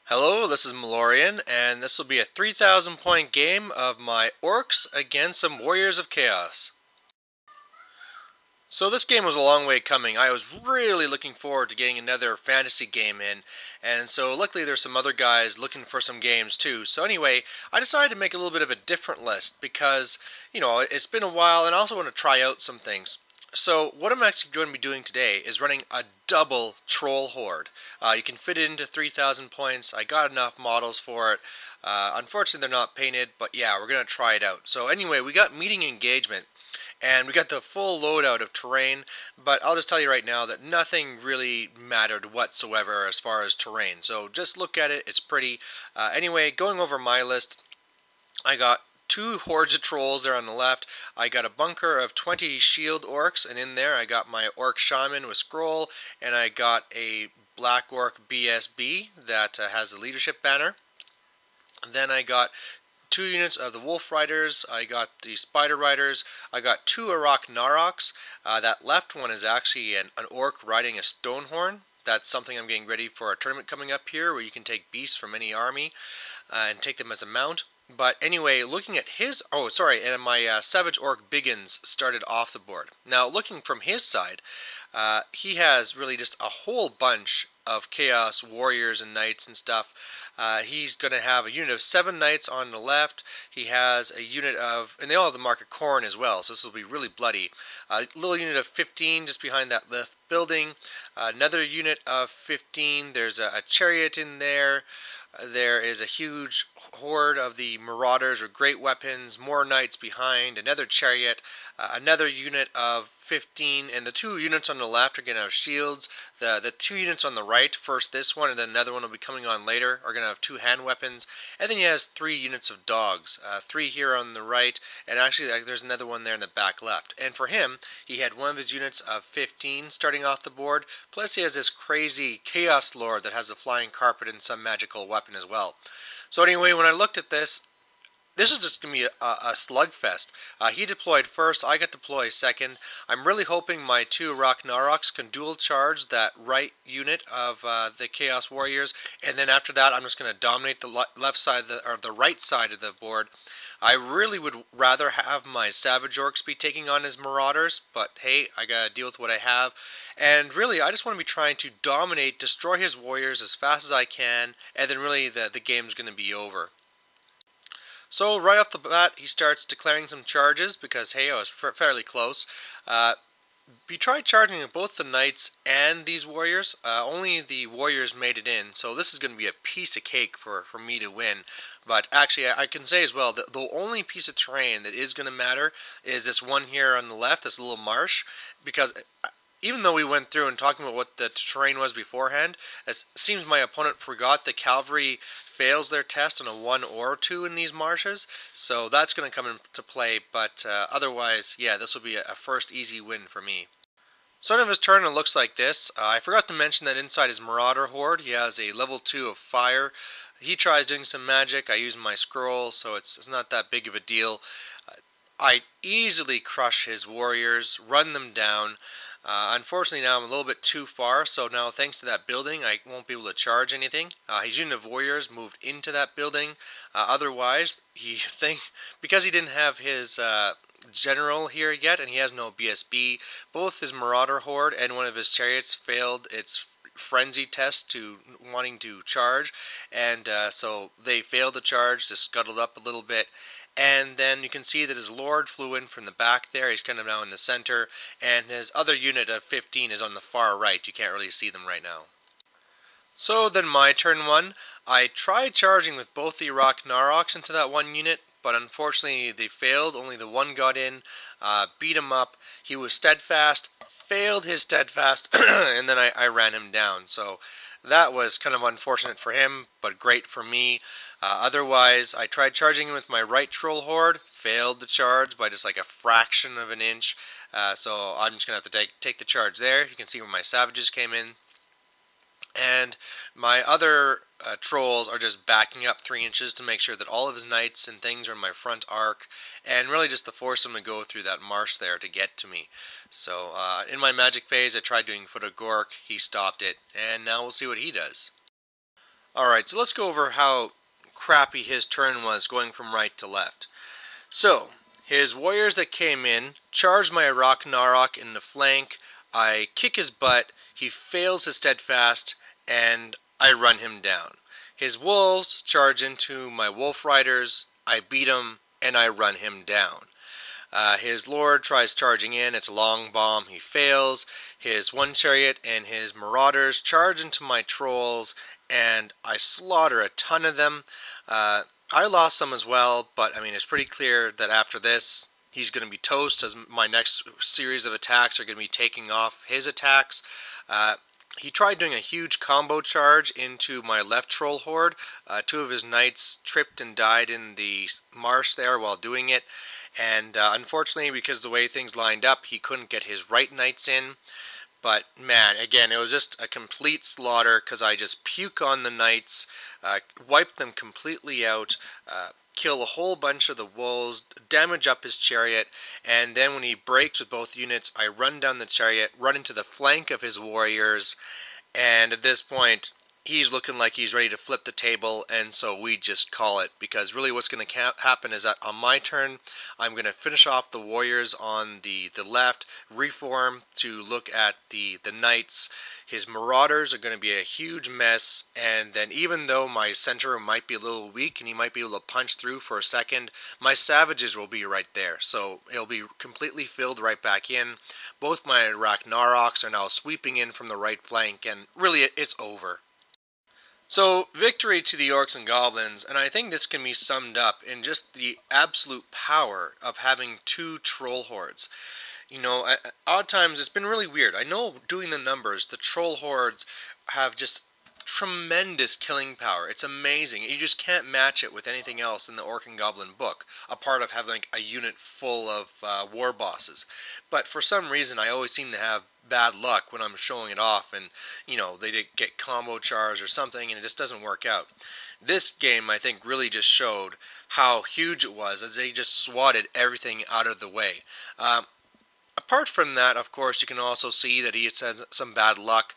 Hello, this is Malorian, and this will be a 3,000 point game of my Orcs against some Warriors of Chaos. So this game was a long way coming. I was really looking forward to getting another fantasy game in, and so luckily there's some other guys looking for some games too. So anyway, I decided to make a little bit of a different list because, it's been a while and I also want to try out some things. So what I'm actually going to be doing today is running a double troll horde. You can fit it into 3,000 points. I got enough models for it. Unfortunately they're not painted, but yeah, we're going to try it out. So anyway, we got meeting engagement. And we got the full loadout of terrain, but I'll just tell you right now that nothing really mattered whatsoever as far as terrain. So just look at it, it's pretty. Anyway, going over my list, I got two hordes of trolls there on the left. I got a bunker of 20 shield orcs, and in there I got my orc shaman with scroll, and I got a black orc BSB that has the leadership banner. And then I got two units of the Wolf Riders, I got the Spider Riders, I got two Arak Naroks. That left one is actually an orc riding a Stonehorn. That's something I'm getting ready for a tournament coming up here where you can take beasts from any army and take them as a mount. But anyway, looking at his... Oh, sorry, and my Savage Orc Biggins started off the board. Now, looking from his side, he has really just a whole bunch of Chaos Warriors and Knights and stuff. He's going to have a unit of 7 Knights on the left. He has a unit of... And they all have the mark of Khorne as well, so this will be really bloody. A little unit of 15 just behind that left building. Another unit of 15. There's a chariot in there. There is a huge horde of the marauders with great weapons, more knights behind, another chariot, another unit of 15, and the two units on the left are going to have shields. The two units on the right, first this one and then another one will be coming on later, are going to have 2 hand weapons, and then he has 3 units of dogs, 3 here on the right, and actually there's another one there in the back left. And for him, he had one of his units of 15 starting off the board, plus he has this crazy Chaos Lord that has a flying carpet and some magical weapon as well. So anyway, when I looked at this is just going to be a slugfest. He deployed first, I got deployed second. I'm really hoping my 2 Naroks can dual charge that right unit of the Chaos Warriors, and then after that I'm just going to dominate the left side or the right side of the board. I really would rather have my Savage Orcs be taking on his Marauders, but hey, I gotta deal with what I have. And really, I just want to be trying to dominate, destroy his warriors as fast as I can, and then really the game's going to be over. So right off the bat, he starts declaring some charges because, hey, I was fairly close. He tried charging both the knights and these warriors. Only the warriors made it in, so this is going to be a piece of cake for me to win. But actually, I can say as well that the only piece of terrain that is going to matter is this one here on the left, this little marsh, because even though we went through and talking about what the terrain was beforehand, it seems my opponent forgot the cavalry fails their test on a 1 or 2 in these marshes, so that's going to come into play, but otherwise, yeah, this will be a first easy win for me. So end of his turn, it looks like this. I forgot to mention that inside his Marauder Horde, he has a level 2 of fire. He tries doing some magic. I use my scroll, so it's not that big of a deal. I easily crush his warriors, run them down. Unfortunately now I'm a little bit too far, so now thanks to that building I won't be able to charge anything. His unit of warriors moved into that building. Otherwise, because he didn't have his general here yet and he has no BSB, both his Marauder Horde and one of his chariots failed its frenzy test to wanting to charge, and so they failed to charge, just scuttled up a little bit. And then you can see that his Lord flew in from the back there. He's kind of now in the center. And his other unit of 15 is on the far right. You can't really see them right now. So then my turn 1. I tried charging with both the Arak Naroks into that one unit, but unfortunately they failed. Only the one got in, beat him up. He was steadfast, failed his steadfast, and then I ran him down. So that was kind of unfortunate for him, but great for me. Otherwise, I tried charging him with my right troll horde, failed the charge by just like a fraction of an inch. So I'm just going to have to take the charge there. You can see where my savages came in. And my other trolls are just backing up 3 inches to make sure that all of his knights and things are in my front arc, and really just to force him to go through that marsh there to get to me. So in my magic phase I tried doing Foot of Gork, he stopped it, and now we'll see what he does. Alright, so let's go over how crappy his turn was going from right to left. So, his warriors that came in charged my Narok in the flank. I kick his butt, he fails his steadfast, and I run him down. His wolves charge into my wolf riders, I beat him, and I run him down. His lord tries charging in, it's a long bomb, he fails. His one chariot and his marauders charge into my trolls, and I slaughter a ton of them. I lost some as well, but I mean it's pretty clear that after this he's going to be toast, as my next series of attacks are going to be taking off his attacks. He tried doing a huge combo charge into my left troll horde. Two of his knights tripped and died in the marsh there while doing it. And unfortunately, because of the way things lined up, he couldn't get his right knights in. But man, again, it was just a complete slaughter because I just puke on the knights, wipe them completely out, kill a whole bunch of the wolves, damage up his chariot, and then when he breaks with both units, I run down the chariot, run into the flank of his warriors, and at this point, he's looking like he's ready to flip the table, and so we just call it, because really what's going to happen is that on my turn, I'm going to finish off the warriors on the left, reform to look at the knights. His marauders are going to be a huge mess, and then even though my center might be a little weak and he might be able to punch through for a second, my savages will be right there, so it'll be completely filled right back in. Both my Ragnaroks are now sweeping in from the right flank, and really it's over. So, victory to the Orcs and Goblins, and I think this can be summed up in just the absolute power of having two troll hordes. You know, at odd times it's been really weird. I know doing the numbers, the troll hordes have just tremendous killing power. It's amazing. You just can't match it with anything else in the Orc and Goblin book, apart of having like a unit full of war bosses. But for some reason, I always seem to have bad luck when I'm showing it off, and you know they get combo charged or something, and it just doesn't work out. This game, I think, really just showed how huge it was as they just swatted everything out of the way. Apart from that, of course, you can also see that he has had some bad luck,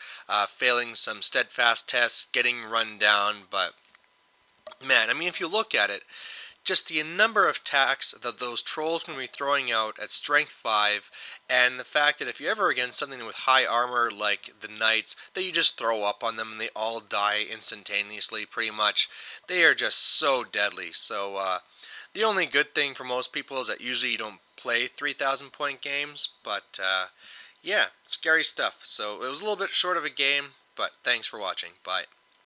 failing some steadfast tests, getting run down, but man, I mean, if you look at it, just the number of attacks that those trolls can be throwing out at strength 5, and the fact that if you're ever against something with high armor like the knights, that you just throw up on them and they all die instantaneously pretty much. They are just so deadly. So the only good thing for most people is that usually you don't play 3,000 point games, but yeah, scary stuff. So it was a little bit short of a game, but thanks for watching. Bye.